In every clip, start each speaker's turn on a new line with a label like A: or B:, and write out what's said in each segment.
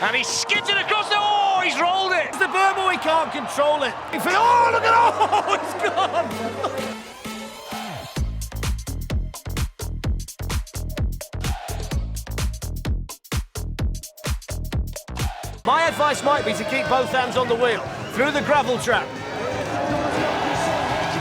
A: And he skids it across the... Oh, he's rolled it!
B: It's the berm, he can't control it. Oh, look at... Oh, it's gone! My advice might be to keep both hands on the wheel, through the gravel trap.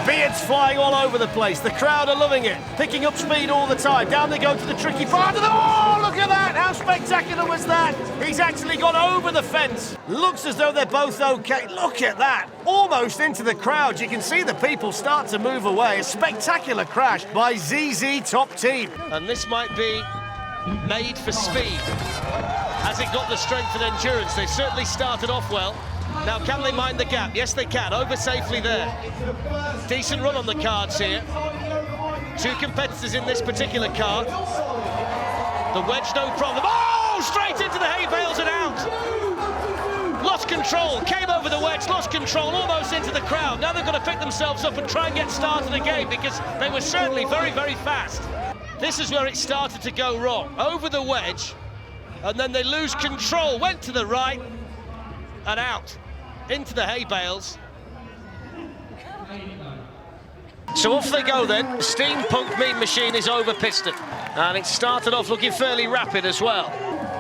B: Beards flying all over the place. The crowd are loving it, picking up speed all the time. Down they go to the tricky part of the... Oh, look at that! How spectacular was that? He's actually gone over the fence. Looks as though they're both okay. Look at that! Almost into the crowd. You can see the people start to move away. A spectacular crash by ZZ Top Team.
A: And this might be made for speed. Has it got the strength and endurance? They certainly started off well. Now, can they mind the gap? Yes, they can. Over safely there. Decent run on the cards here. Two competitors in this particular card. The wedge, no problem. Oh, straight into the hay bales and out. Lost control, came over the wedge, lost control, almost into the crowd. Now they've got to pick themselves up and try and get started again because they were certainly very, very fast. This is where it started to go wrong. Over the wedge, and then they lose control. Went to the right and out. Into the hay bales. So off they go then. Steampunk Mean Machine is over piston. And it started off looking fairly rapid as well.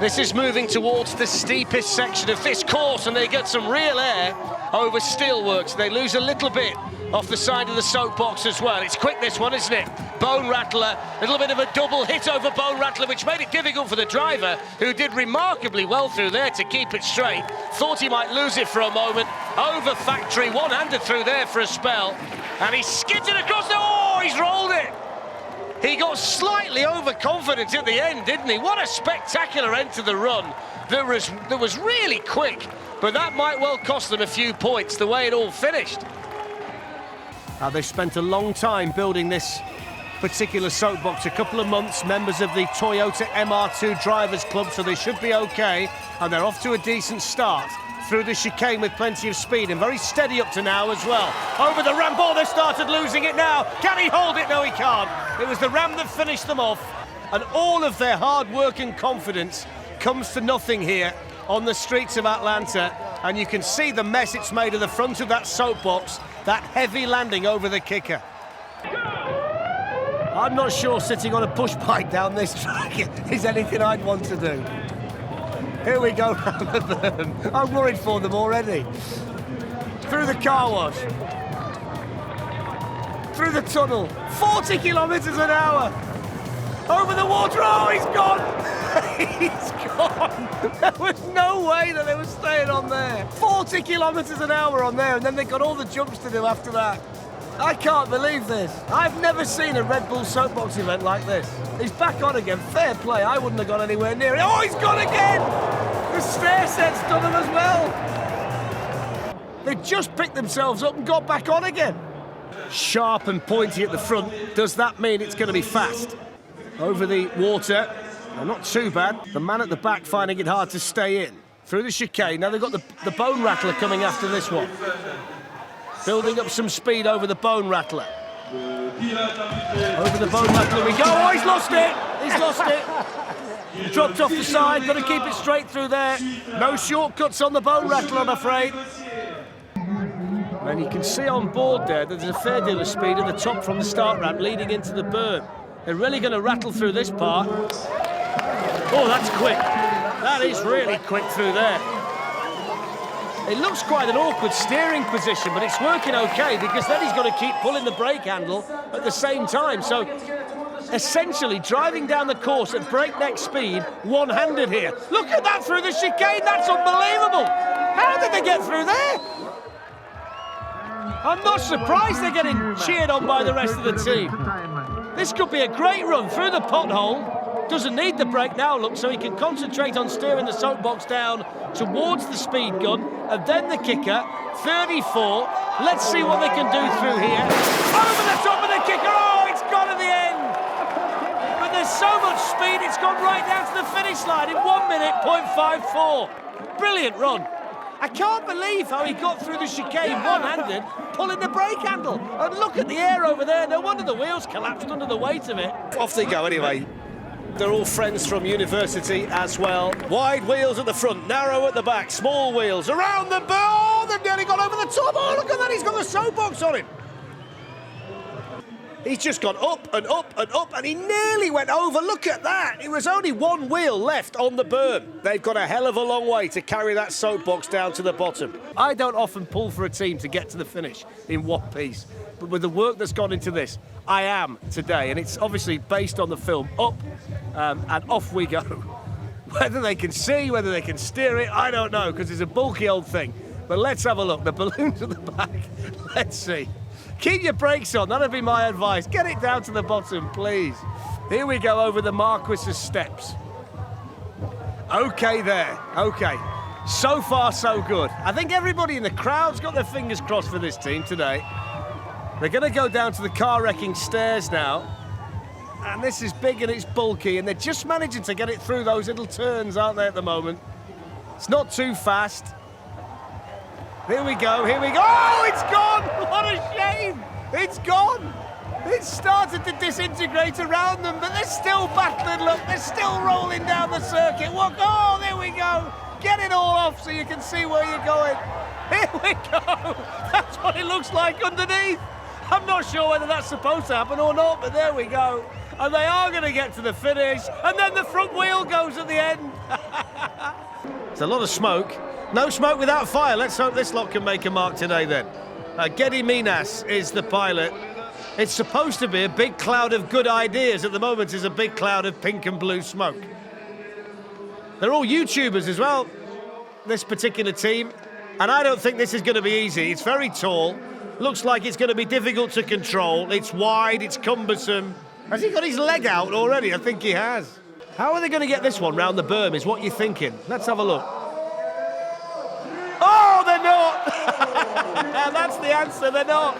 A: This is moving towards the steepest section of this course, and they get some real air over steelworks. They lose a little bit off the side of the soapbox as well. It's quick, this one, isn't it? Bone Rattler, a little bit of a double hit over Bone Rattler, which made it difficult for the driver, who did remarkably well through there to keep it straight. Thought he might lose it for a moment. Over factory, one-handed through there for a spell. And he skids it across the... Oh, he's rolled it! He got slightly overconfident at the end, didn't he? What a spectacular end to the run. That was really quick, but that might well cost them a few points, the way it all finished.
B: They've spent a long time building this particular soapbox, a couple of months, members of the Toyota MR2 Drivers Club, so they should be okay, and they're off to a decent start through the chicane with plenty of speed, and very steady up to now as well. Over the ramp, oh, they've started losing it now. Can he hold it? No, he can't. It was the ram that finished them off, and all of their hard work and confidence comes to nothing here on the streets of Atlanta, and you can see the mess it's made of the front of that soapbox, that heavy landing over the kicker. I'm not sure sitting on a push bike down this track is anything I'd want to do. Here we go round the berm. I'm worried for them already. Through the car wash. Through the tunnel. 40 kilometres an hour. Over the water. Oh, he's gone. He's gone. There was no way that they were staying on there. 40 kilometres an hour on there, and then they got all the jumps to do after that. I can't believe this. I've never seen a Red Bull Soapbox event like this. He's back on again. Fair play. I wouldn't have gone anywhere near it. Oh, he's gone again. The stair set's done him as well. They just picked themselves up and got back on again. Sharp and pointy at the front. Does that mean it's going to be fast? Over the water. Not too bad. The man at the back finding it hard to stay in. Through the chicane. Now they've got the Bone Rattler coming after this one. Building up some speed over the Bone Rattler. Over the Bone Rattler we go. Oh, he's lost it! He's lost it. Dropped off the side. Got to keep it straight through there. No shortcuts on the Bone Rattler, I'm afraid. And you can see on board there that there's a fair deal of speed at the top from the start ramp leading into the berm. They're really going to rattle through this part. Oh, that's quick. That is really quick through there. It looks quite an awkward steering position, but it's working okay because then he's got to keep pulling the brake handle at the same time. So, essentially, driving down the course at breakneck speed, one-handed here. Look at that through the chicane. That's unbelievable. How did they get through there? I'm not surprised they're getting cheered on by the rest of the team. This could be a great run through the pothole. Doesn't need the brake now, look, so he can concentrate on steering the soapbox down towards the speed gun, and then the kicker, 34. Let's see what they can do through here. Over the top of the kicker, oh, it's gone at the end. But there's so much speed, it's gone right down to the finish line in 1 minute, 0.54. Brilliant run. I can't believe how he got through the chicane one-handed, pulling the brake handle. And look at the air over there, no wonder the wheels collapsed under the weight of it. Off they go anyway.
A: They're all friends from university as well. Wide wheels at the front, narrow at the back, small wheels around the ball. They've nearly gone over the top. Oh, look at that, he's got the soapbox on him. He's just gone up and up and up, and he nearly went over. Look at that. It was only one wheel left on the berm. They've got a hell of a long way to carry that soapbox down to the bottom. I don't often pull for a team to get to the finish in one piece, but with the work that's gone into this, I am today, and it's obviously based on the film Up, and off we go. Whether they can see, whether they can steer it, I don't know, because it's a bulky old thing. But let's have a look. The balloons at the back. Let's see. Keep your brakes on, that'd be my advice. Get it down to the bottom, please. Here we go over the Marquis's steps. Okay there, okay. So far, so good. I think everybody in the crowd's got their fingers crossed for this team today. They're gonna go down to the car wrecking stairs now. And this is big and it's bulky, and they're just managing to get it through those little turns, aren't they, at the moment? It's not too fast. Here we go, here we go. Oh, it's gone! What a shame! It's gone! It started to disintegrate around them, but they're still battling, look, they're still rolling down the circuit. What? Oh, there we go! Get it all off so you can see where you're going. Here we go! That's what it looks like underneath. I'm not sure whether that's supposed to happen or not, but there we go. And they are going to get to the finish, and then the front wheel goes at the end. It's a lot of smoke. No smoke without fire. Let's hope this lot can make a mark today then. Geddy Minas is the pilot. It's supposed to be a big cloud of good ideas. At the moment, it's a big cloud of pink and blue smoke. They're all YouTubers as well, this particular team. And I don't think this is going to be easy. It's very tall. Looks like it's going to be difficult to control. It's wide, it's cumbersome. Has he got his leg out already? I think he has. How are they going to get this one round the berm is what you're thinking. Let's have a look. Oh, they're not! That's the answer, they're not.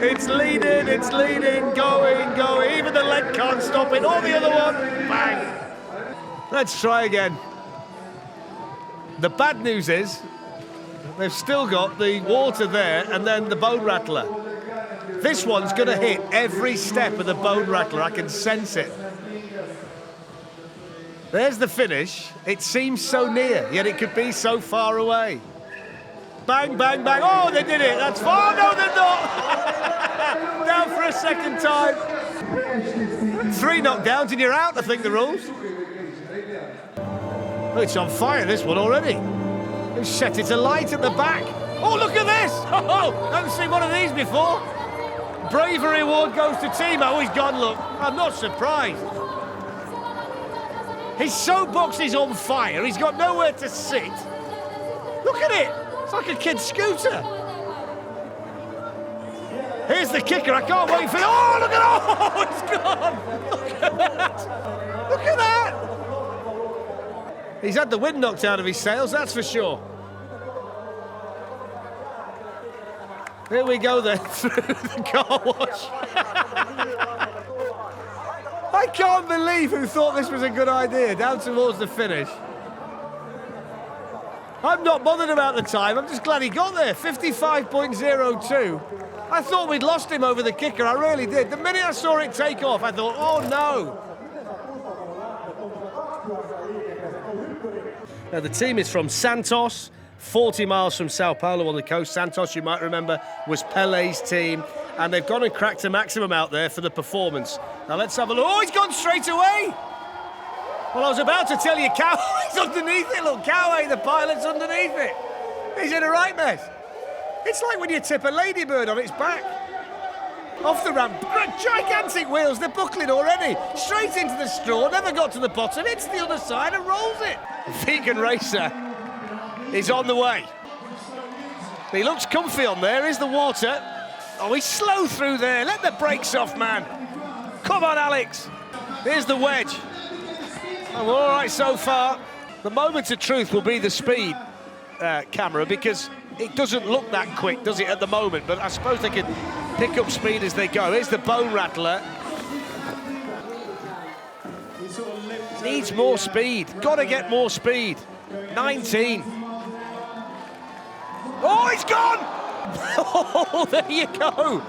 A: It's leading, going. Even the leg can't stop it. Or the other one, bang. Let's try again. The bad news is, they've still got the water there and then the bone rattler. This one's going to hit every step of the bone rattler. I can sense it. There's the finish. It seems so near, yet it could be so far away. Bang, bang, bang. Oh, they did it. That's far. No, they're not. Down for a second time. 3 knockdowns and you're out, I think the rules. Oh, it's on fire, this one already. Who set it alight at the back? Oh, look at this. Oh, haven't seen one of these before. Bravery award goes to Timo. Oh, he's gone, look. I'm not surprised. His soapbox is on fire. He's got nowhere to sit. Look at it. It's like a kid's scooter. Here's the kicker. I can't wait for it. Oh, look at it. Oh, it's gone. Look at that. Look at that. He's had the wind knocked out of his sails, that's for sure. Here we go then, through the car wash. I can't believe who thought this was a good idea, down towards the finish. I'm not bothered about the time, I'm just glad he got there, 55.02. I thought we'd lost him over the kicker, I really did. The minute I saw it take off, I thought, oh no. Now, the team is from Santos, 40 miles from Sao Paulo on the coast. Santos, you might remember, was Pele's team. And they've gone and cracked a maximum out there for the performance. Now, let's have a look. Oh, he's gone straight away! Well, I was about to tell you, Coway's underneath it. Look, Coway, the pilot's underneath it. He's in a right mess. It's like when you tip a ladybird on its back. Off the ramp, gigantic wheels, they're buckling already. Straight into the straw, never got to the bottom, hits the other side and rolls it. Vegan Racer is on the way. He looks comfy on there, here's the water. Oh, he's slow through there, let the brakes off, man. Come on, Alex. Here's the wedge. Oh, we're all right so far. The moment of truth will be the speed camera, because it doesn't look that quick, does it, at the moment? But I suppose they can pick up speed as they go. Here's the bone rattler. Needs more speed. Got to get more speed. 19. Oh, it's gone! Oh, there you go.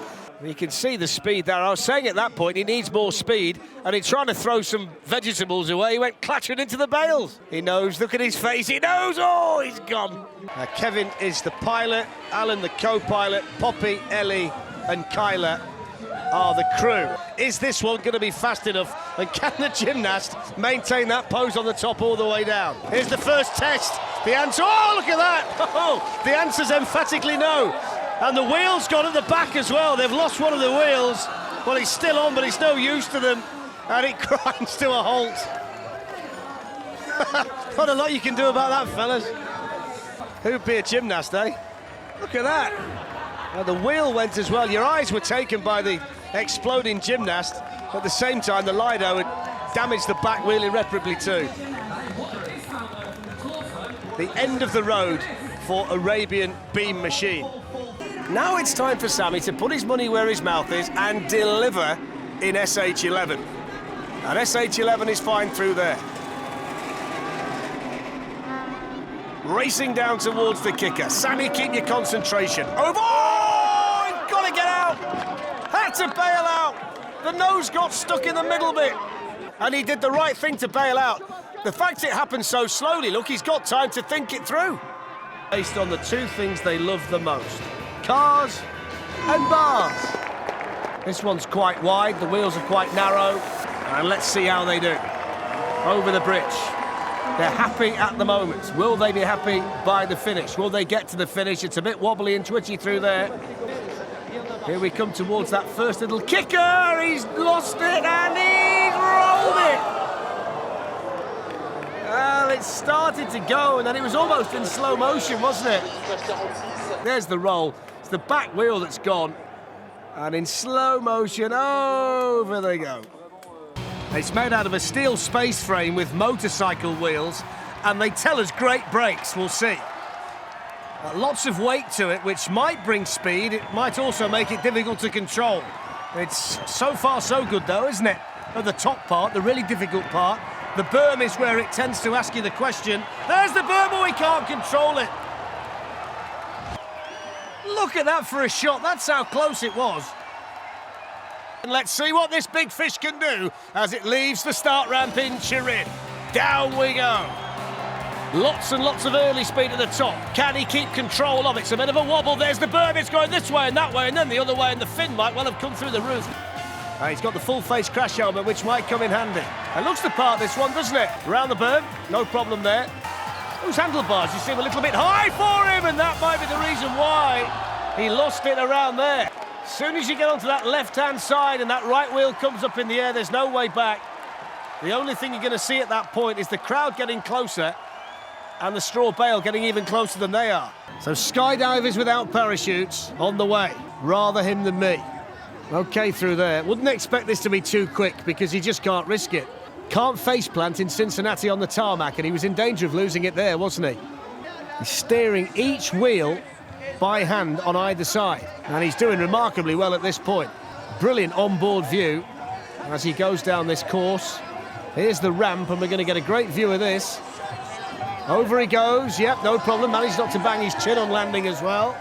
A: You can see the speed there. I was saying at that point he needs more speed, and he's trying to throw some vegetables away. He went clattering into the bales. He knows, look at his face, he knows, oh, he's gone. Kevin is the pilot, Alan the co-pilot, Poppy, Ellie and Kyla are the crew. Is this one going to be fast enough, and can the gymnast maintain that pose on the top all the way down? Here's the first test. The answer, oh, look at that! Oh, the answer's emphatically no. And the wheel's gone at the back as well. They've lost one of the wheels. Well, he's still on, but it's no use to them. And it grinds to a halt. Not a lot you can do about that, fellas. Who'd be a gymnast, eh? Look at that. And the wheel went as well. Your eyes were taken by the exploding gymnast. At the same time, the Lido had damaged the back wheel irreparably too. The end of the road for Arabian Beam Machine. Now it's time for Sammy to put his money where his mouth is and deliver in SH11. And SH11 is fine through there. Racing down towards the kicker. Sammy, keep your concentration. Over! Oh, he's got to get out! Had to bail out! The nose got stuck in the middle bit. And he did the right thing to bail out. The fact it happened so slowly, look, he's got time to think it through. Based on the two things they love the most. Cars and bars. This one's quite wide, the wheels are quite narrow, and let's see how they do. Over the bridge. They're happy at the moment. Will they be happy by the finish? Will they get to the finish? It's a bit wobbly and twitchy through there. Here we come towards that first little kicker. He's lost it and he's rolled it. Well, it started to go and then it was almost in slow motion, wasn't it? There's the roll. It's the back wheel that's gone. And in slow motion, over they go. It's made out of a steel space frame with motorcycle wheels, and they tell us great brakes, we'll see. Lots of weight to it, which might bring speed. It might also make it difficult to control. It's so far so good, though, isn't it? At the top part, the really difficult part. The berm is where it tends to ask you the question. There's the berm, but we can't control it. Look at that for a shot. That's how close it was. And let's see what this big fish can do as it leaves the start ramp in Turin. Down we go. Lots and lots of early speed at the top. Can he keep control of it? It's a bit of a wobble. There's the berm. It's going this way and that way and then the other way, and the fin might well have come through the roof. He's got the full face crash helmet, which might come in handy. It looks the part, this one, doesn't it? Around the berm, no problem there. Those handlebars, you seem a little bit high for him, and that might be the reason why he lost it around there. As soon as you get onto that left-hand side and that right wheel comes up in the air, there's no way back. The only thing you're going to see at that point is the crowd getting closer and the straw bale getting even closer than they are. So skydivers without parachutes on the way. Rather him than me. OK through there. Wouldn't expect this to be too quick because he just can't risk it. Can't face plant in Cincinnati on the tarmac, and he was in danger of losing it there, wasn't he? He's steering each wheel by hand on either side, and he's doing remarkably well at this point. Brilliant onboard view as he goes down this course. Here's the ramp, and we're going to get a great view of this. Over he goes, yep, no problem. Managed not to bang his chin on landing as well.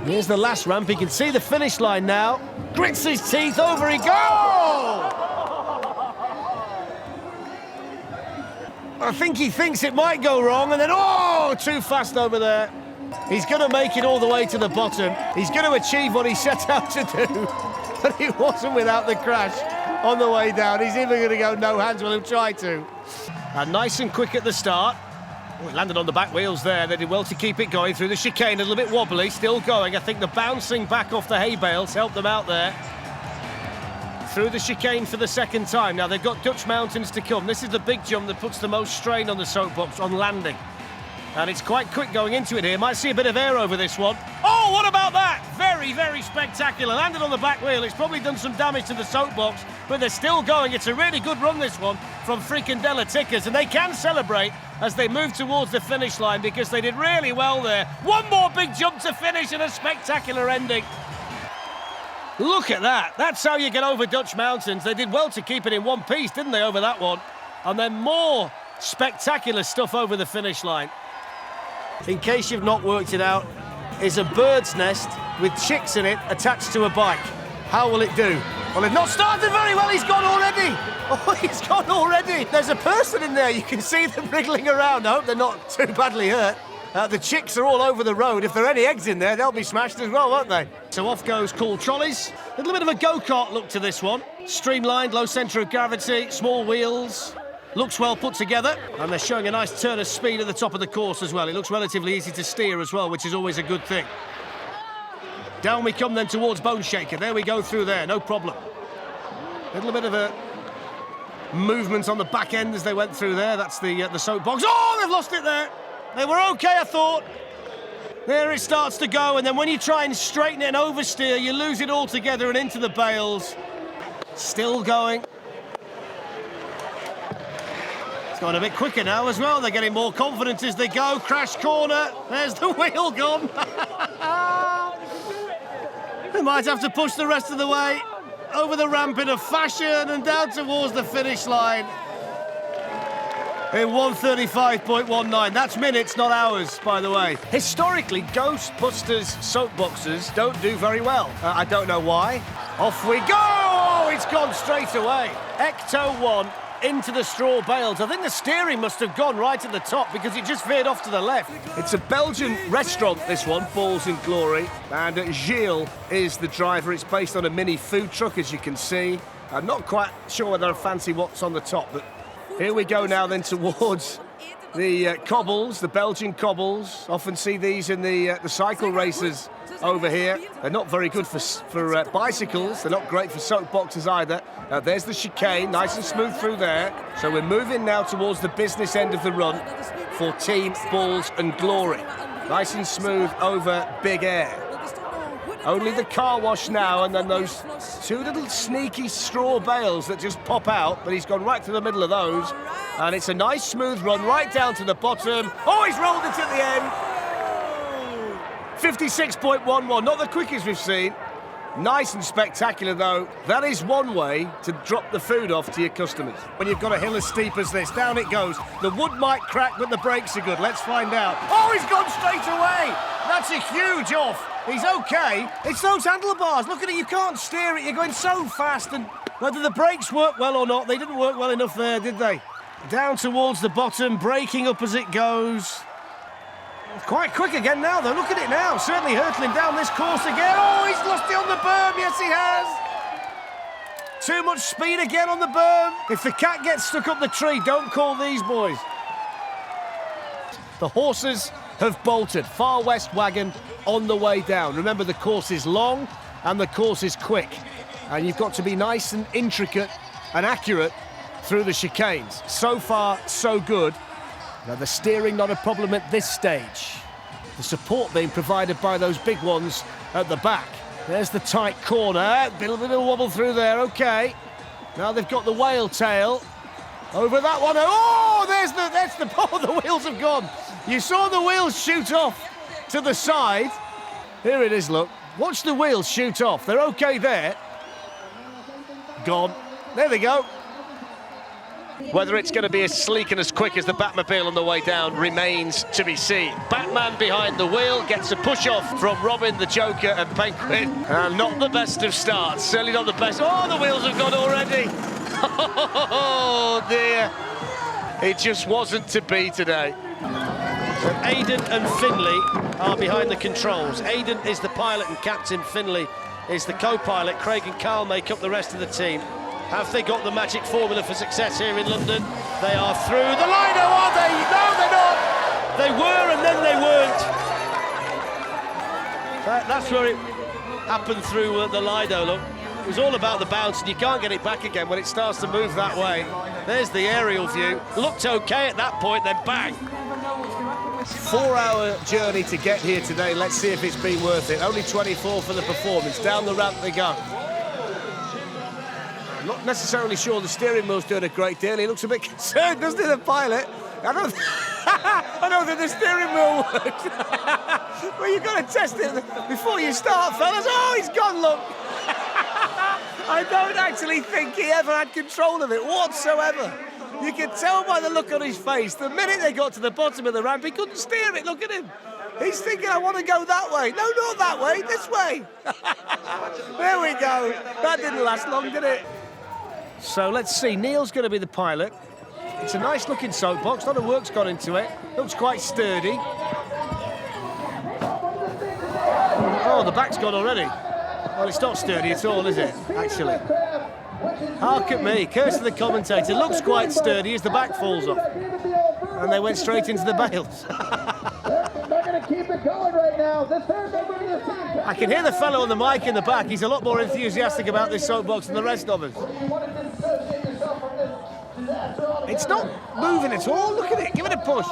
A: Here's the last ramp. He can see the finish line now. Grits his teeth, over he goes! I think he thinks it might go wrong, and then, oh, too fast over there. He's going to make it all the way to the bottom. He's going to achieve what he set out to do, but he wasn't without the crash on the way down. He's even going to go no hands, well, he'll try to. And nice and quick at the start. Oh, he landed on the back wheels there. They did well to keep it going through the chicane, a little bit wobbly, still going. I think the bouncing back off the hay bales helped them out there. Through the chicane for the second time. Now, they've got Dutch Mountains to come. This is the big jump that puts the most strain on the soapbox on landing. And it's quite quick going into it here. Might see a bit of air over this one. Oh, what about that? Very, very spectacular. Landed on the back wheel. It's probably done some damage to the soapbox, but they're still going. It's a really good run, this one, from Fricandella Tickers. And they can celebrate as they move towards the finish line because they did really well there. One more big jump to finish and a spectacular ending. Look at that. That's how you get over Dutch Mountains. They did well to keep it in one piece, didn't they, over that one? And then more spectacular stuff over the finish line. In case you've not worked it out,
B: is a bird's nest with chicks in it attached to a bike. How will it do? Well, they've not started very well. He's gone already. Oh, he's gone already. There's a person in there. You can see them wriggling around. I hope they're not too badly hurt. The chicks are all over the road. If there are any eggs in there, they'll be smashed as well, won't they? So off goes cool trolleys. A little bit of a go-kart look to this one. Streamlined, low centre of gravity, small wheels. Looks well put together. And they're showing a nice turn of speed at the top of the course as well. It looks relatively easy to steer as well, which is always a good thing. Down we come then towards Bone Shaker. There we go through there, no problem. A little bit of a movement on the back end as they went through there. That's the soapbox. Oh, they've lost it there. They were okay, I thought. There it starts to go, and then when you try and straighten it and oversteer, you lose it altogether and into the bales. Still going. It's going a bit quicker now as well. They're getting more confident as they go. Crash corner. There's the wheel gone. They might have to push the rest of the way over the ramp in a fashion and down towards the finish line in 1:35.19. That's minutes, not hours, by the way. Historically, Ghostbusters soapboxes don't do very well. I don't know why. Off we go! Oh, it's gone straight away. Ecto 1 into the straw bales. I think the steering must have gone right at the top because it just veered off to the left. It's a Belgian restaurant, this one, Balls in Glory, and Gilles is the driver. It's based on a mini food truck, as you can see. I'm not quite sure whether I fancy what's on the top, but here we go now then towards the cobbles, the Belgian cobbles. Often see these in the cycle races over here. They're not very good for bicycles. They're not great for soapboxes either. There's the chicane, nice and smooth through there. So we're moving now towards the business end of the run for Team Balls and Glory. Nice and smooth over Big Air. Only the car wash now, and then those two little sneaky straw bales that just pop out, but he's gone right through the middle of those. And it's a nice smooth run right down to the bottom. Oh, he's rolled it at the end. 56.11, not the quickest we've seen. Nice and spectacular, though. That is one way to drop the food off to your customers. When you've got a hill as steep as this, down it goes. The wood might crack, but the brakes are good. Let's find out. Oh, he's gone straight away. That's a huge off. He's okay. It's those handlebars. Look at it. You can't steer it. You're going so fast, and whether the brakes work well or not, they didn't work well enough there, did they? Down towards the bottom, braking up as it goes. Quite quick again now, though. Look at it now. Certainly hurtling down this course again. Oh, he's lost it on the berm. Yes, he has. Too much speed again on the berm. If the cat gets stuck up the tree, don't call these boys. The horses have bolted. Far West wagon on the way down. Remember, the course is long and the course is quick. And you've got to be nice and intricate and accurate through the chicanes. So far, so good. Now, the steering not a problem at this stage. The support being provided by those big ones at the back. There's the tight corner. A little bit of wobble through there, OK. Now they've got the whale tail. Over that one. Oh, oh, the wheels have gone. You saw the wheels shoot off to the side. Here it is, look. Watch the wheels shoot off. They're OK there. Gone. There they go.
A: Whether it's going to be as sleek and as quick as the Batmobile on the way down remains to be seen. Batman behind the wheel gets a push-off from Robin, the Joker and Penguin. And not the best of starts, certainly not the best. Oh, the wheels have gone already. Oh, dear. It just wasn't to be today.
B: So Aidan and Finley are behind the controls. Aidan is the pilot and captain. Finley is the co-pilot. Craig and Carl make up the rest of the team. Have they got the magic formula for success here in London? They are through the line, are they? No, they're not. They were and then they weren't. That's where it happened through the Lido, look. It was all about the bounce, and you can't get it back again when it starts to move that way. There's the aerial view. Looked okay at that point, then bang.
C: 4-hour journey to get here today. Let's see if it's been worth it. Only 24 for the performance. Down the ramp they go. I'm not necessarily sure the steering wheel's doing a great deal. He looks a bit concerned, doesn't he, the pilot? I don't think the steering wheel works. Well, you've got to test it before you start, fellas. Oh, he's gone, look. I don't actually think he ever had control of it whatsoever. You can tell by the look on his face. The minute they got to the bottom of the ramp, he couldn't steer it. Look at him. He's thinking, I want to go that way. No, not that way, this way. There we go. That didn't last long, did it? So let's see, Neil's going to be the pilot. It's a nice looking soapbox, a lot of work's gone into it. Looks quite sturdy. Oh, the back's gone already. Well, it's not sturdy at all, is it, actually? Hark at me, curse to the commentator. Looks quite sturdy as the back falls off. And they went straight into the bales.
D: They're going to keep it going right now. The third member of the team.
C: I can hear the fellow on the mic in the back. He's a lot more enthusiastic about this soapbox than the rest of us. It's not moving at all. Look at it. Give it a push.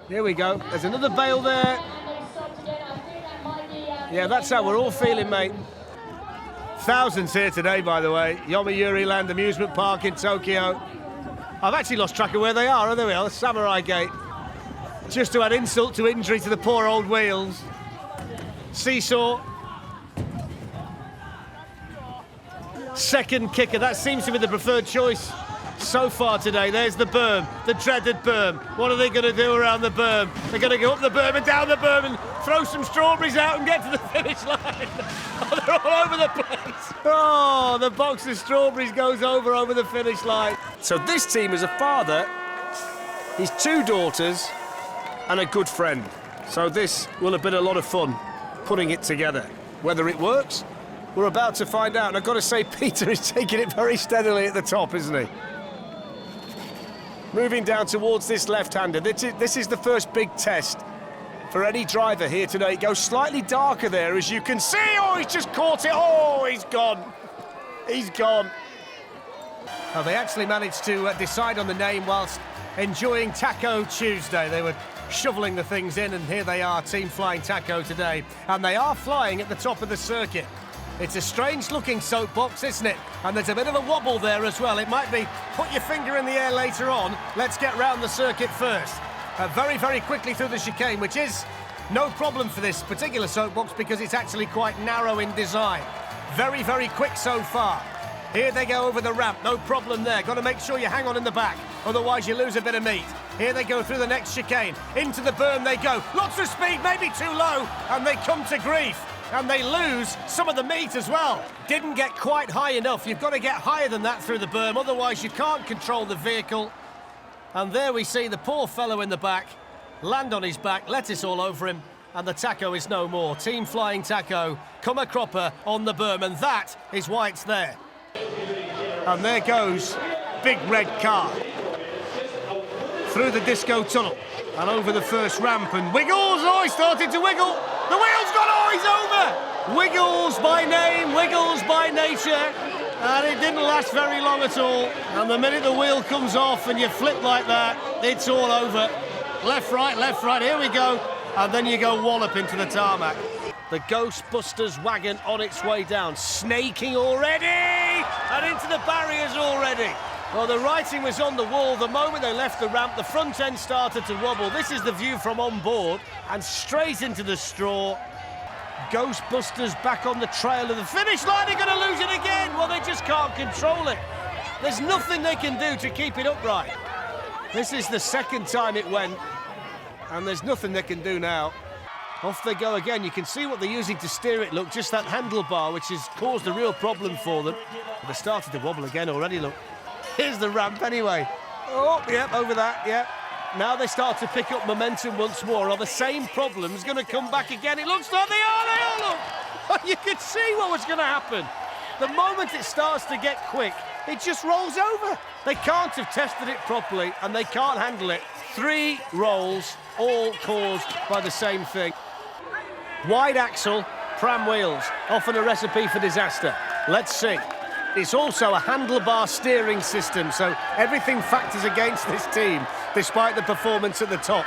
C: Here we go. There's another bale there. Yeah, that's how we're all feeling, mate. Thousands here today, by the way. Yomiuri Land Amusement Park in Tokyo. I've actually lost track of where they are. Oh, there we are, Samurai Gate. Just to add insult to injury to the poor old wheels. Seesaw. Second kicker, that seems to be the preferred choice so far today. There's the berm, the dreaded berm. What are they going to do around the berm? They're going to go up the berm and down the berm and throw some strawberries out and get to the finish line. Oh, they're all over the place. Oh, the box of strawberries goes over the finish line. So this team is a father, his two daughters, and a good friend. So this will have been a lot of fun putting it together. Whether it works, we're about to find out. And I've got to say, Peter is taking it very steadily at the top, isn't he? Moving down towards this left-hander. This is the first big test for any driver here today. It goes slightly darker there, as you can see. Oh, he's just caught it. Oh, he's gone. He's gone. Oh, they actually managed to decide on the name whilst enjoying Taco Tuesday. They were shoveling the things in, and here they are, Team Flying Taco today. And they are flying at the top of the circuit. It's a strange-looking soapbox, isn't it? And there's a bit of a wobble there as well. It might be put your finger in the air later on. Let's get round the circuit first. Very, very quickly through the chicane, which is no problem for this particular soapbox because it's actually quite narrow in design. Very, very quick so far. Here they go over the ramp, no problem there. Got to make sure you hang on in the back, otherwise you lose a bit of meat. Here they go through the next chicane. Into the berm they go. Lots of speed, maybe too low, and they come to grief. And they lose some of the meat as well. Didn't get quite high enough. You've got to get higher than that through the berm, otherwise you can't control the vehicle. And there we see the poor fellow in the back land on his back, lettuce all over him, and the taco is no more. Team Flying Taco come a cropper on the berm, and that is why it's there. And there goes big red car through the disco tunnel and over the first ramp, and wiggles. Oh, he started to wiggle. The wheel's gone. Oh, he's over. Wiggles by name, wiggles by nature, and it didn't last very long at all. And the minute the wheel comes off and you flip like that, it's all over. Left, right, here we go. And then you go wallop into the tarmac. The Ghostbusters wagon on its way down, snaking already, and into the barriers already. Well, the writing was on the wall. The moment they left the ramp, the front end started to wobble. This is the view from on board, and straight into the straw. Ghostbusters back on the trail of the finish line. They're going to lose it again. Well, they just can't control it. There's nothing they can do to keep it upright. This is the second time it went, and there's nothing they can do now. Off they go again. You can see what they're using to steer it, look, just that handlebar, which has caused a real problem for them. They started to wobble again already, look. Here's the ramp anyway. Oh, yep, over that, yep. Now they start to pick up momentum once more. Are the same problems going to come back again? It looks like they all look. You could see what was going to happen. The moment it starts to get quick, it just rolls over. They can't have tested it properly, and they can't handle it. 3 rolls, all caused by the same thing. Wide axle, pram wheels, often a recipe for disaster. Let's see. It's also a handlebar steering system, so everything factors against this team, despite the performance at the top.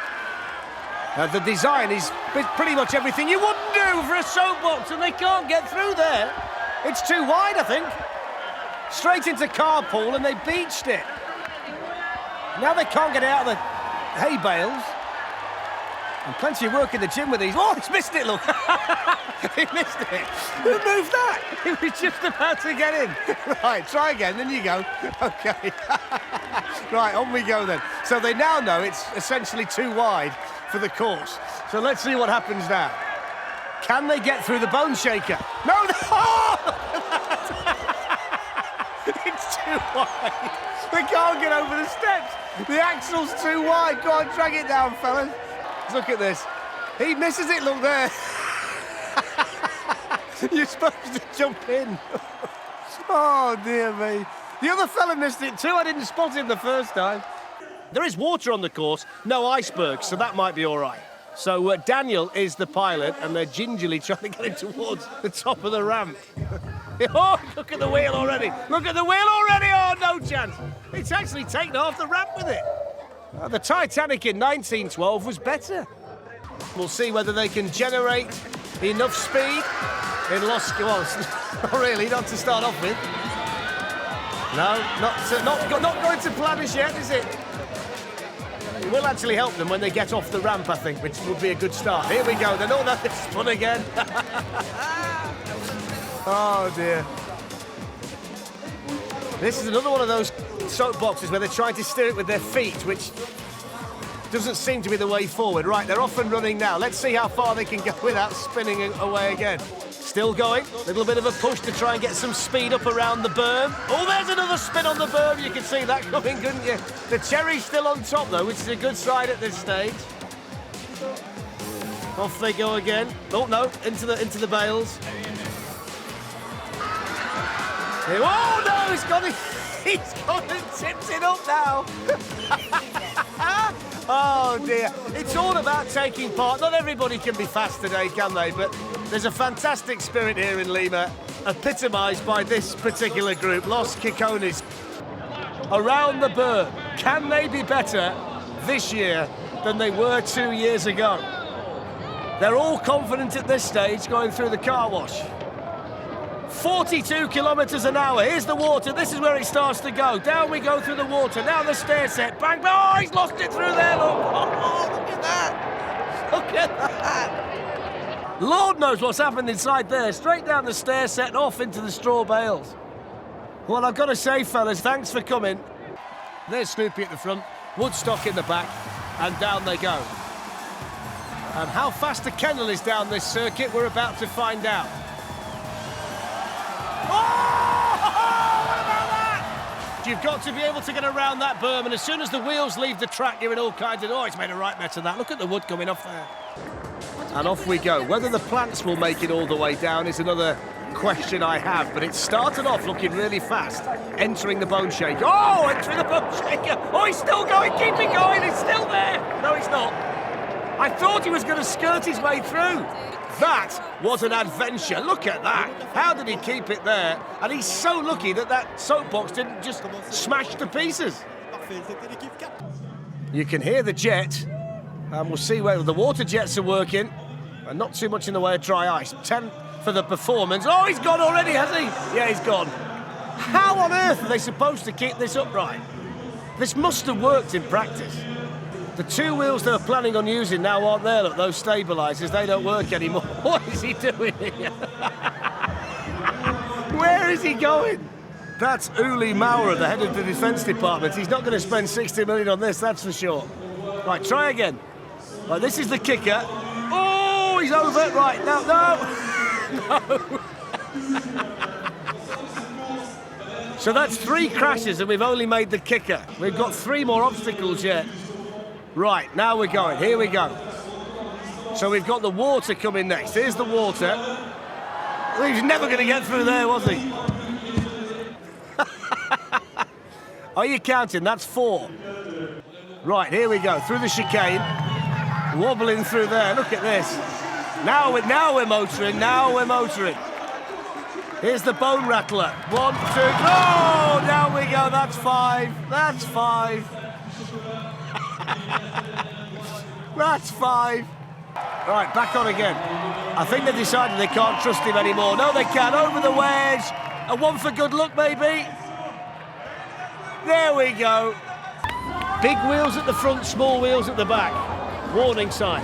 C: The design is pretty much everything you wouldn't do for a soapbox, and they can't get through there. It's too wide, I think. Straight into carpool, and they beached it. Now they can't get out of the hay bales. And plenty of work in the gym with these. Oh, he's missed it, look. He missed it. Who moved that? He was just about to get in. Right, try again, then you go. OK. Right, on we go then. So they now know it's essentially too wide for the course. So let's see what happens now. Can they get through the bone shaker? No, no! It's too wide. They can't get over the steps. The axle's too wide. Go on, drag it down, fellas. Look at this. He misses it, look there. You're supposed to jump in. Oh, dear me. The other fella missed it too. I didn't spot him the first time. There is water on the course, no icebergs, so that might be all right. So Daniel is the pilot, and they're gingerly trying to get him towards the top of the ramp. Oh, look at the wheel already. Look at the wheel already. Oh, no chance. It's actually taken off the ramp with it. The Titanic in 1912 was better. We'll see whether they can generate enough speed in Los... Well, not really, not to start off with. No, not going to plan as yet, is it? It will actually help them when they get off the ramp, I think, which would be a good start. Here we go, then. Oh, no, it's fun again. Oh, dear. This is another one of those soapboxes where they're trying to steer it with their feet, which doesn't seem to be the way forward. Right, they're off and running now. Let's see how far they can go without spinning away again. Still going. A little bit of a push to try and get some speed up around the berm. Oh, there's another spin on the berm. You can see that coming, couldn't you? The cherry's still on top, though, which is a good sign at this stage. Off they go again. Oh, no, into the bales. Oh, no, he's gone and tips it up now. Oh, dear. It's all about taking part. Not everybody can be fast today, can they? But there's a fantastic spirit here in Lima, epitomised by this particular group, Los Kikones. Around the berm, can they be better this year than they were 2 years ago? They're all confident at this stage going through the car wash. 42 kilometres an hour. Here's the water. This is where it starts to go. Down we go through the water. Now the stair set. Bang, bang. Oh, he's lost it through there. Look. Oh, look at that. Look at that. Lord knows what's happened inside there. Straight down the stair set and off into the straw bales. Well, I've got to say, fellas, thanks for coming. There's Snoopy at the front, Woodstock in the back, and down they go. And how fast a kennel is down this circuit, we're about to find out. Oh! What about that? You've got to be able to get around that berm, and as soon as the wheels leave the track, you're in all kinds of... Oh, it's made a right mess of that. Look at the wood coming off there. And off we go. Whether the plants will make it all the way down is another question I have, but it started off looking really fast, entering the bone shaker. Oh, entering the bone shaker. Oh, he's still going. Keep it going. He's still there. No, he's not. I thought he was going to skirt his way through. That was an adventure. Look at that. How did he keep it there? And he's so lucky that that soapbox didn't just smash to pieces. You can hear the jet, and we'll see whether the water jets are working. And not too much in the way of dry ice. 10 for the performance. Oh, he's gone already, has he? Yeah, he's gone. How on earth are they supposed to keep this upright? This must have worked in practice. The two wheels they were planning on using now aren't there, look, those stabilisers, they don't work anymore. What is he doing here? Where is he going? That's Uli Maurer, the head of the defence department. He's not going to spend 60 million on this, that's for sure. Right, try again. Right, this is the kicker. Oh, he's over. Right, no. No. So that's 3 crashes and we've only made the kicker. We've got 3 more obstacles yet. Right, now we're going. Here we go. So we've got the water coming next. Here's the water. Well, he was never going to get through there, was he? Are you counting? That's 4. Right, here we go. Through the chicane. Wobbling through there. Look at this. Now we're motoring. Now we're motoring. Here's the bone rattler. 1, 2, oh, down we go. That's 5. That's 5. That's 5. Right, back on again. I think they've decided they can't trust him anymore. No, they can. Over the wedge. A 1 for good luck, maybe. There we go. Big wheels at the front, small wheels at the back. Warning sign.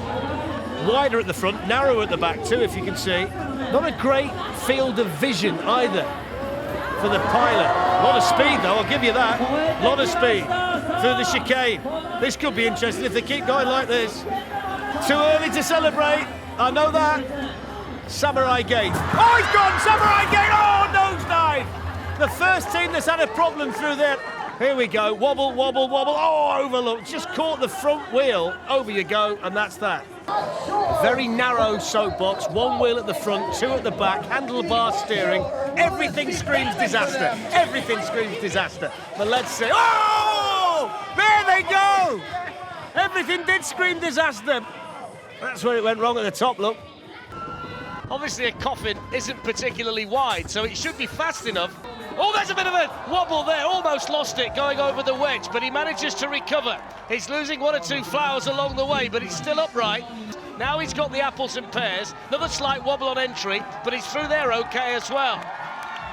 C: Wider at the front, narrower at the back too, if you can see. Not a great field of vision either for the pilot. A lot of speed though, I'll give you that. A lot of speed through the chicane. This could be interesting if they keep going like this. Too early to celebrate, I know that. Samurai Gate. Oh, he's gone! Samurai Gate! Oh, nosedive! The first team that's had a problem through there. Here we go, wobble, wobble, wobble. Oh, overlooked, just caught the front wheel. Over you go, and that's that. Very narrow soapbox, one wheel at the front, two at the back, handlebar steering. Everything screams disaster. Everything screams disaster. But let's see. Oh! There they go! Everything did scream disaster. That's where it went wrong at the top, look.
A: Obviously a coffin isn't particularly wide, so it should be fast enough. Oh, there's a bit of a wobble there, almost lost it going over the wedge, but he manages to recover. He's losing one or two flowers along the way, but he's still upright. Now he's got the apples and pears, another slight wobble on entry, but he's through there okay as well.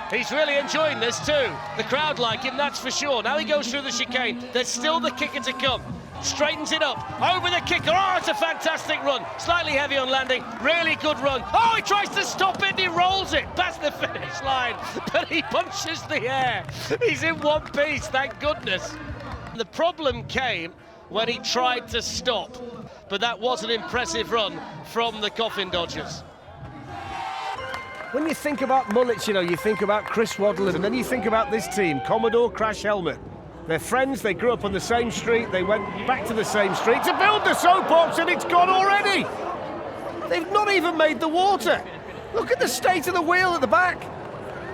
A: He's really enjoying this too. The crowd like him, that's for sure. Now he goes through the chicane, there's still the kicker to come. Straightens it up, over the kicker. Oh, it's a fantastic run. Slightly heavy on landing, really good run. Oh, he tries to stop it, he rolls it past the finish line, but he punches the air. He's in one piece, thank goodness. The problem came when he tried to stop, but that was an impressive run from the Coffin Dodgers.
C: When you think about mullets, you know, you think about Chris Waddle, and then you think about this team, Commodore Crash Helmet. They're friends, they grew up on the same street, they went back to the same street to build the soapbox, and it's gone already! They've not even made the water! Look at the state of the wheel at the back!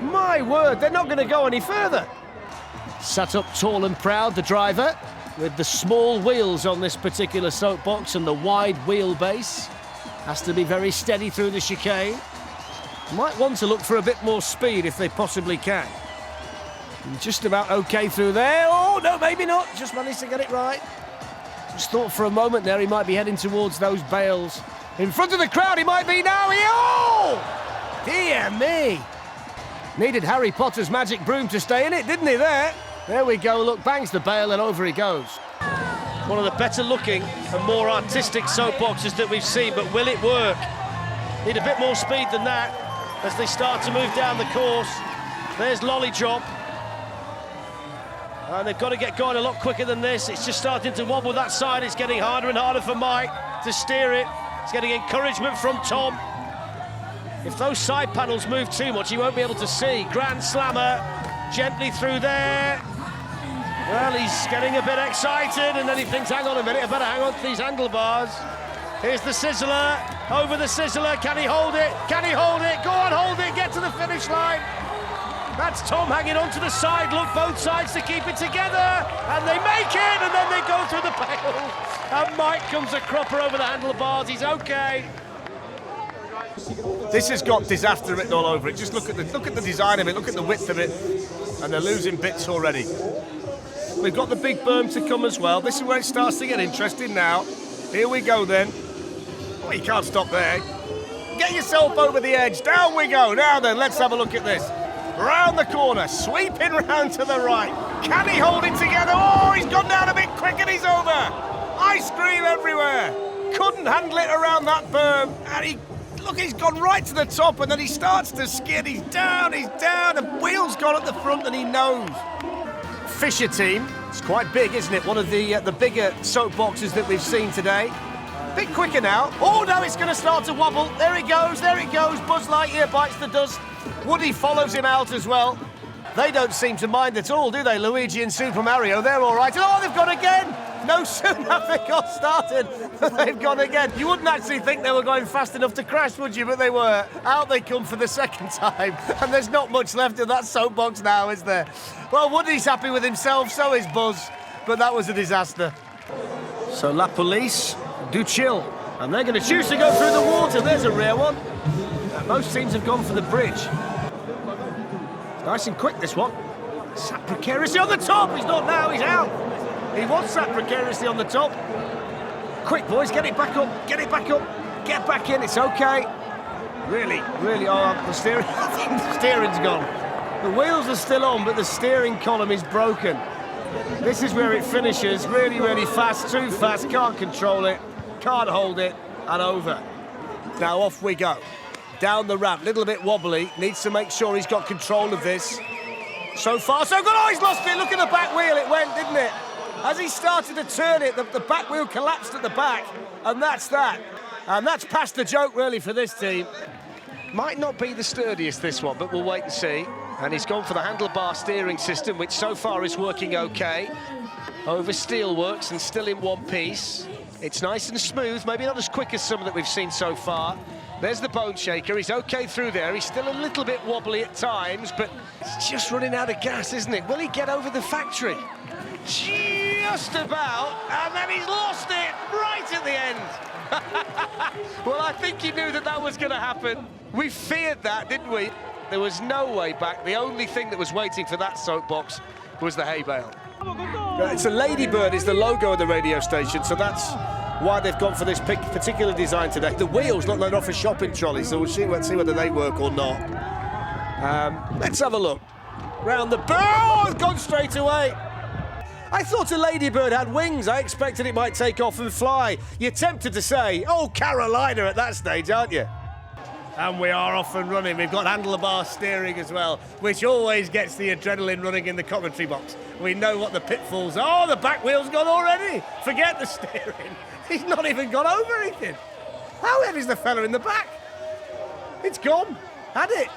C: My word, they're not going to go any further! Sat up tall and proud, the driver, with the small wheels on this particular soapbox and the wide wheelbase. Has to be very steady through the chicane. Might want to look for a bit more speed if they possibly can. Just about okay through there. Oh, no, maybe not. Just managed to get it right. Just thought for a moment there he might be heading towards those bales. In front of the crowd he might be now. Oh! Dear me. Needed Harry Potter's magic broom to stay in it, didn't he there? There we go. Look, bangs the bale and over he goes.
A: One of the better looking and more artistic soapboxes that we've seen, but will it work? Need a bit more speed than that as they start to move down the course. There's Lollygop. And they've got to get going a lot quicker than this. It's just starting to wobble that side. It's getting harder and harder for Mike to steer it. It's getting encouragement from Tom. If those side panels move too much, he won't be able to see. Grand Slammer, gently through there. Well, he's getting a bit excited, and then he thinks, hang on a minute, I better hang on to these handlebars. Here's the Sizzler, over the Sizzler. Can he hold it? Can he hold it? Go on, hold it, get to the finish line. That's Tom hanging on to the side. Look, both sides to keep it together. And they make it, and then they go through the bale. And Mike comes a cropper over the handlebars. He's okay.
C: This has got disaster written all over it. Just look at the design of it, look at the width of it. And they're losing bits already. We've got the big berm to come as well. This is where it starts to get interesting now. Here we go then. Oh, you can't stop there. Get yourself over the edge. Down we go. Now then, let's have a look at this. Round the corner, sweeping round to the right. Can he hold it together? Oh, he's gone down a bit quick and he's over. Ice cream everywhere. Couldn't handle it around that berm. And he's gone right to the top, and then he starts to skid. He's down, the wheel's gone at the front and he knows. Fisher team, it's quite big, isn't it? One of the bigger soapboxes that we've seen today. Bit quicker now. Oh, no, it's going to start to wobble. There it goes. Buzz Lightyear bites the dust. Woody follows him out as well. They don't seem to mind at all, do they? Luigi and Super Mario, they're all right. Oh, they've gone again. No sooner have they got started, they've gone again. You wouldn't actually think they were going fast enough to crash, would you? But they were. Out they come for the second time. And there's not much left of that soapbox now, is there? Well, Woody's happy with himself, so is Buzz. But that was a disaster. So La Police do chill. And they're going to choose to go through the water. There's a rare one. Most teams have gone for the bridge. Nice and quick, this one. Sat precariously on the top. He's not now, he's out. He was sat precariously on the top. Quick, boys, get it back up. Get Get back in, it's okay. Really, oh, the steering, the steering's gone. The wheels are still on, but the steering column is broken. This is where it finishes. Really fast, too fast. Can't control it, can't hold it, and over. Now off we go. Down the ramp, little bit wobbly. Needs to make sure he's got control of this. So far, so good. Oh, he's lost it. Look at the back wheel. It went, didn't it? As he started to turn it, the back wheel collapsed at the back, and that's that. And that's past the joke, really, for this team.
A: Might not be the sturdiest, this one, but we'll wait and see. And he's gone for the handlebar steering system, which so far is working okay. Over steelworks and still in one piece. It's nice and smooth, maybe not as quick as some that we've seen so far. There's the bone shaker, he's okay through there. He's still a little bit wobbly at times, but he's just running out of gas, isn't it? Will he get over the factory? Just about, and then he's lost it right at the end. Well, I think he knew that was going to happen. We feared that, didn't we? There was no way back. The only thing that was waiting for that soapbox was the hay bale.
C: It's a ladybird is the logo of the radio station, so that's why they've gone for this particular design today. The wheels look like off a shopping trolley, so we'll see whether they work or not. Let's have a look. Round the bird, oh, it's gone straight away. I thought a ladybird had wings. I expected it might take off and fly. You're tempted to say, oh, Carolina at that stage, aren't you? And we are off and running. We've got handlebar steering as well, which always gets the adrenaline running in the commentary box. We know what the pitfalls are. Oh, the back wheel's gone already. Forget the steering. He's not even gone over anything. How heavy's the fella in the back? It's gone. Had it.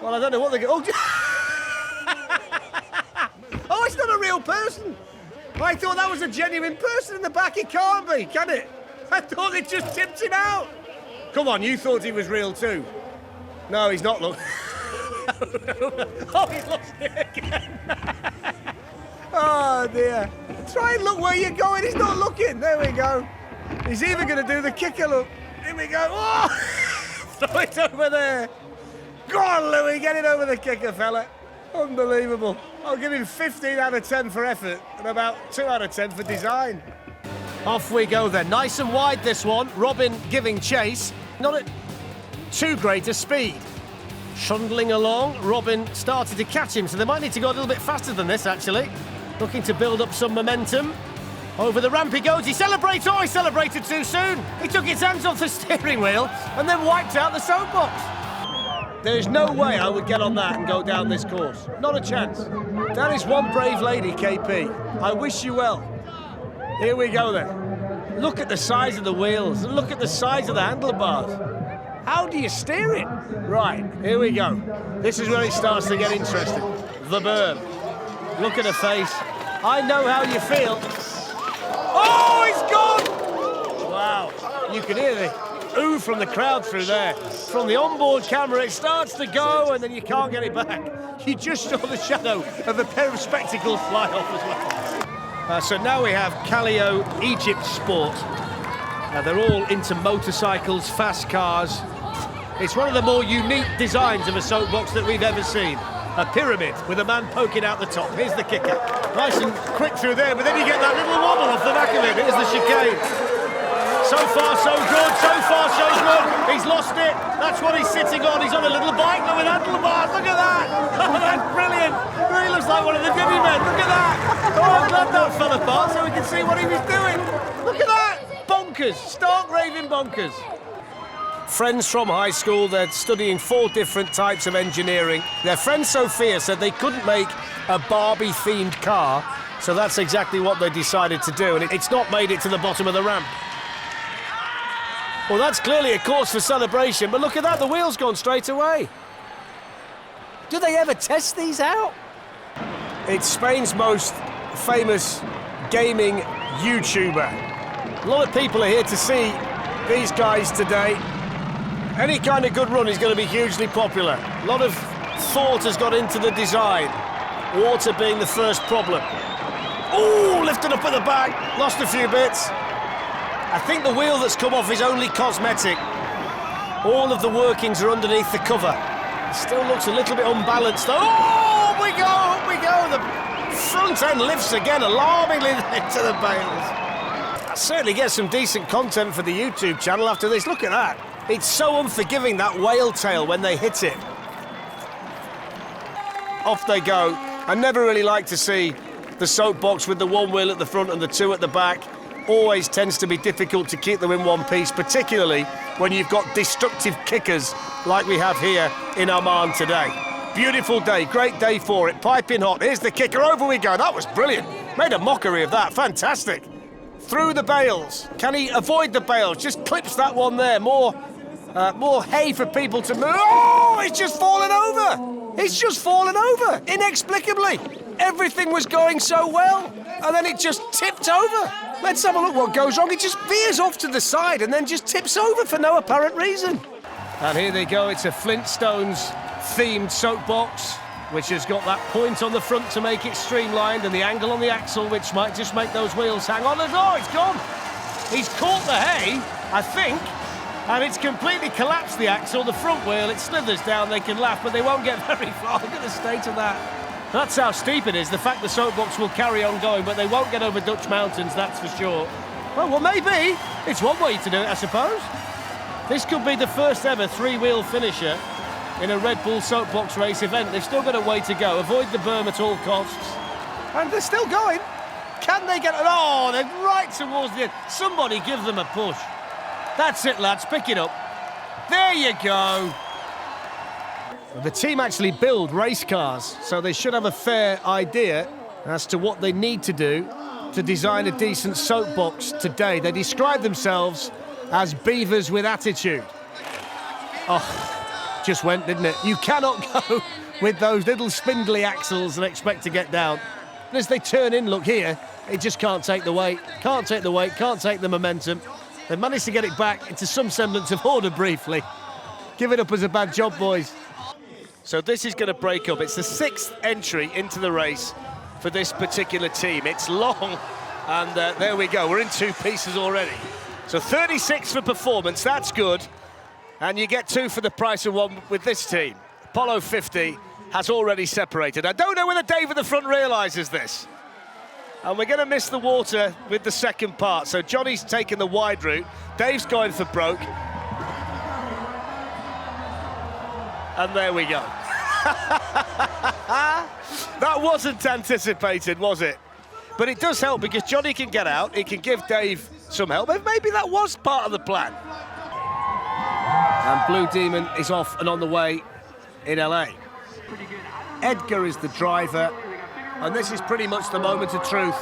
C: Well, I don't know what they're going... Oh, it's not a real person. I thought that was a genuine person in the back. It can't be, can it? I thought it just tipped him out. Come on, you thought he was real too. No, he's not. Look. Oh, he's lost it again. Oh, dear. Try and look where you're going. He's not looking. There we go. He's even going to do the kicker, look. Here we go. Oh! Throw it over there. Go on, Louis. Get it over the kicker, fella. Unbelievable. I'll give him 15 out of 10 for effort and about 2 out of 10 for design. Off we go then. Nice and wide, this one. Robin giving chase. Not at too great a speed. Trundling along. Robin started to catch him, so they might need to go a little bit faster than this, actually. Looking to build up some momentum. Over the ramp he goes. He celebrates. Oh, he celebrated too soon. He took his hands off the steering wheel and then wiped out the soapbox. There's no way I would get on that and go down this course. Not a chance. That is one brave lady, KP. I wish you well. Here we go then. Look at the size of the wheels. Look at the size of the handlebars. How do you steer it? Right, here we go. This is where it starts to get interesting. The berm. Look at her face. I know how you feel. Oh, it's gone! Wow. You can hear the ooh from the crowd through there. From the onboard camera, it starts to go and then you can't get it back. You just saw the shadow of a pair of spectacles fly off as well. So now we have Callio Egypt Sport. They're all into motorcycles, fast cars. It's one of the more unique designs of a soapbox that we've ever seen. A pyramid with a man poking out the top. Here's the kicker. Nice and quick through there, but then you get that little wobble off the back of it. Here's the chicane. So far, so good. So far, so good. He's lost it. That's what he's sitting on. He's on a little bike with handlebars. Look at that. Oh, that's brilliant. He looks like one of the Diddy men. Look at that. Oh, I'm glad that fell apart so we can see what he was doing. Look at that. Bonkers. Stark raving bonkers. Friends from high school, they're studying 4 different types of engineering. Their friend Sophia said they couldn't make a Barbie-themed car, so that's exactly what they decided to do, and it's not made it to the bottom of the ramp. Well, that's clearly a cause for celebration, but look at that, the wheel's gone straight away. Do they ever test these out? It's Spain's most famous gaming YouTuber. A lot of people are here to see these guys today. Any kind of good run is going to be hugely popular. A lot of thought has got into the design. Water being the first problem. Ooh, lifted up at the back, lost a few bits. I think the wheel that's come off is only cosmetic. All of the workings are underneath the cover. Still looks a little bit unbalanced though. Oh, up we go, up we go. The front end lifts again, alarmingly into the bales. I certainly get some decent content for the YouTube channel after this. Look at that. It's so unforgiving, that whale tail, when they hit it. Off they go. I never really like to see the soapbox with the one wheel at the front and the 2 at the back. Always tends to be difficult to keep them in one piece, particularly when you've got destructive kickers like we have here in Oman today. Beautiful day, great day for it, piping hot. Here's the kicker, over we go. That was brilliant. Made a mockery of that, fantastic. Through the bales. Can he avoid the bales? Just clips that one there. More hay for people to move. Oh, it's just fallen over. It's just fallen over, inexplicably. Everything was going so well, and then it just tipped over. Let's have a look what goes wrong. It just veers off to the side and then just tips over for no apparent reason. And here they go. It's a Flintstones-themed soapbox, which has got that point on the front to make it streamlined and the angle on the axle, which might just make those wheels hang on. Oh, it's gone. He's caught the hay, I think, and it's completely collapsed the axle, the front wheel. It slithers down. They can laugh, but they won't get very far. Look at the state of that. That's how steep it is. The fact the soapbox will carry on going, but they won't get over Dutch mountains, that's for sure. Well, maybe. It's one way to do it, I suppose. This could be the first ever three-wheel finisher in a Red Bull Soapbox Race event. They've still got a way to go. Avoid the berm at all costs. And they're still going. Can they get... Oh, they're right towards the end. Somebody give them a push. That's it, lads. Pick it up. There you go. The team actually build race cars, so they should have a fair idea as to what they need to do to design a decent soapbox today. They describe themselves as beavers with attitude. Oh, just went, didn't it? You cannot go with those little spindly axles and expect to get down. And as they turn in, look here, it just can't take the weight. Can't take the weight, can't take the momentum. They managed to get it back into some semblance of order briefly. Give it up as a bad job, boys. So this is going to break up. It's the 6th entry into the race for this particular team. It's long, and there we go. We're in 2 pieces already. So 36 for performance, that's good. And you get 2 for the price of 1 with this team. Apollo 50 has already separated. I don't know whether Dave at the front realises this. And we're going to miss the water with the second part. So Johnny's taking the wide route. Dave's going for broke. And there we go. That wasn't anticipated, was it? But it does help because Johnny can get out. He can give Dave some help. Maybe that was part of the plan. And Blue Demon is off and on the way in LA. Edgar is the driver. And this is pretty much the moment of truth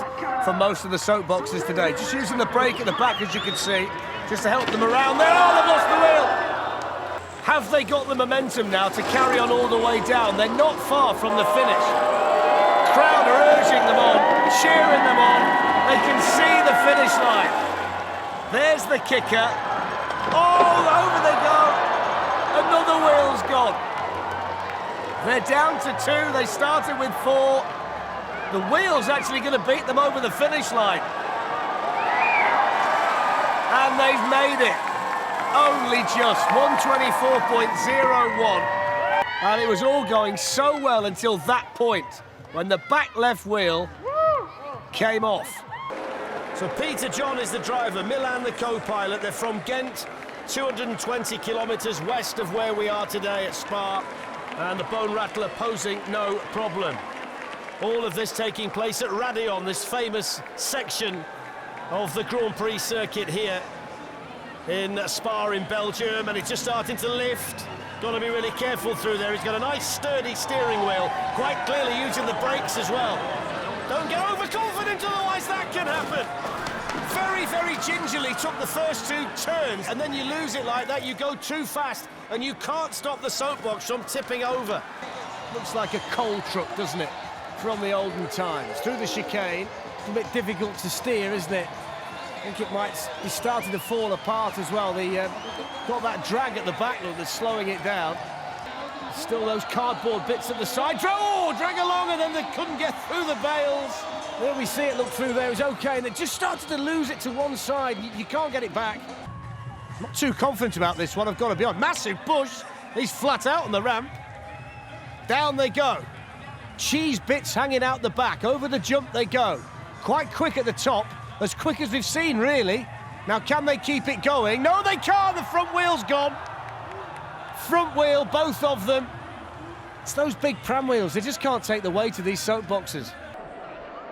C: for most of the soapboxes today. Just using the brake at the back, as you can see, just to help them around there. Oh, they've lost the wheel. Have they got the momentum now to carry on all the way down? They're not far from the finish. Crowd are urging them on, cheering them on. They can see the finish line. There's the kicker. Oh, over they go. Another wheel's gone. They're down to 2. They started with 4. The wheel's actually going to beat them over the finish line. And they've made it. Only just 124.01. And it was all going so well until that point, when the back left wheel came off. So Peter John is the driver, Milan the co-pilot. They're from Ghent, 220 kilometres west of where we are today at Spa. And the Bone Rattler posing no problem. All of this taking place at Radion, this famous section of the Grand Prix circuit here in Spa in Belgium, and it's just starting to lift. Got to be really careful through there. He's got a nice sturdy steering wheel, quite clearly using the brakes as well. Don't get overconfident, otherwise that can happen. Very, very gingerly took the first 2 turns, and then you lose it like that. You go too fast, and you can't stop the soapbox from tipping over. Looks like a coal truck, doesn't it, from the olden times. Through the chicane, it's a bit difficult to steer, isn't it? I think it might be starting to fall apart as well. Got that drag at the back, look, that's slowing it down. Still those cardboard bits at the side. Oh, drag along, and then they couldn't get through the bales. There we see it look through there. It was okay, and it just started to lose it to one side. You can't get it back. Not too confident about this one, I've got to be honest. Massive push. He's flat out on the ramp. Down they go. Cheese bits hanging out the back. Over the jump they go. Quite quick at the top. As quick as we've seen, really. Now, can they keep it going? No, they can't. The front wheel's gone. Front wheel, both of them. It's those big pram wheels. They just can't take the weight of these soapboxes.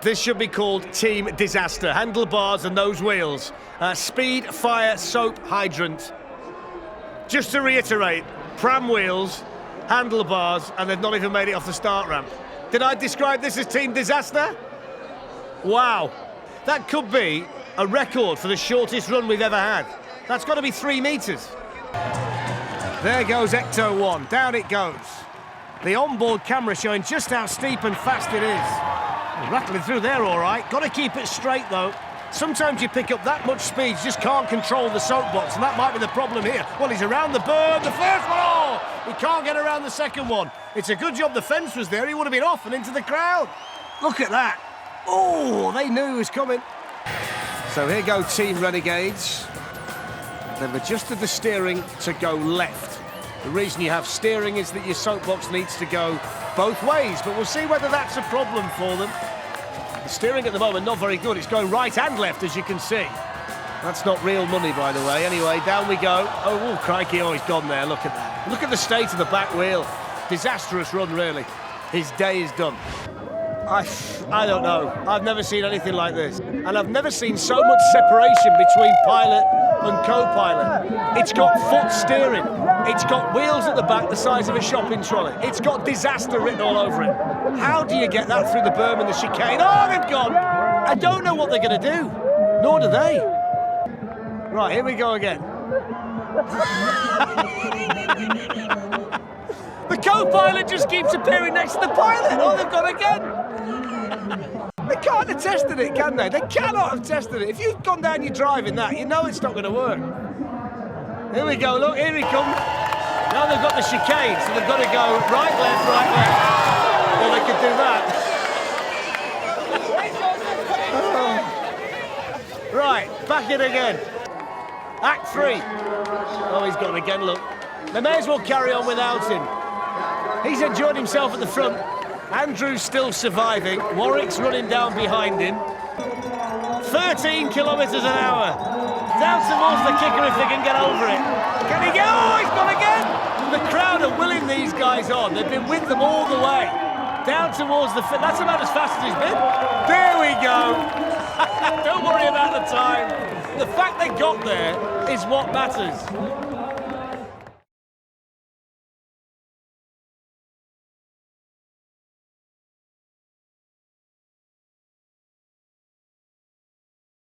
C: This should be called Team Disaster. Handlebars and those wheels. Speed, fire, soap, hydrant. Just to reiterate, pram wheels, handlebars, and they've not even made it off the start ramp. Did I describe this as Team Disaster? Wow, that could be a record for the shortest run we've ever had. That's got to be 3 metres. There goes Ecto 1, down it goes. The onboard camera showing just how steep and fast it is. Rattling through there all right, got to keep it straight though. Sometimes you pick up that much speed, you just can't control the soapbox, and that might be the problem here. Well, he's around the berm, the first one, oh! He can't get around the second one. It's a good job the fence was there, he would have been off and into the crowd. Look at that. Oh, they knew he was coming. So here go Team Renegades. They've adjusted the steering to go left. The reason you have steering is that your soapbox needs to go both ways, but we'll see whether that's a problem for them. The steering at the moment not very good. It's going right and left, as you can see. That's not real money, by the way. Anyway, down we go. Oh, crikey, oh, he's gone there. Look at that. Look at the state of the back wheel. Disastrous run, really. His day is done. I don't know. I've never seen anything like this. And I've never seen so much separation between pilot and co-pilot. It's got foot steering. It's got wheels at the back the size of a shopping trolley. It's got disaster written all over it. How do you get that through the berm and the chicane? Oh, they've gone! I don't know what they're going to do. Nor do they. Right, here we go again. The co-pilot just keeps appearing next to the pilot. Oh, they've gone again. They can't have tested it, can they? They cannot have tested it. If you've gone down your driving that, you know it's not going to work. Here we go, look, here he comes. Now they've got the chicane, so they've got to go right, left, right, left. Well, they could do that. Oh. Right, back in again. Act 3. Oh, he's gone again, look. They may as well carry on without him. He's enjoyed himself at the front. Andrew's still surviving. Warwick's running down behind him. 13 kilometres an hour. Down towards the kicker if they can get over it. Can he get? Oh, he's gone again! The crowd are willing these guys on. They've been with them all the way. Down towards the... That's about as fast as he's been. There we go. Don't worry about the time. The fact they got there is what matters.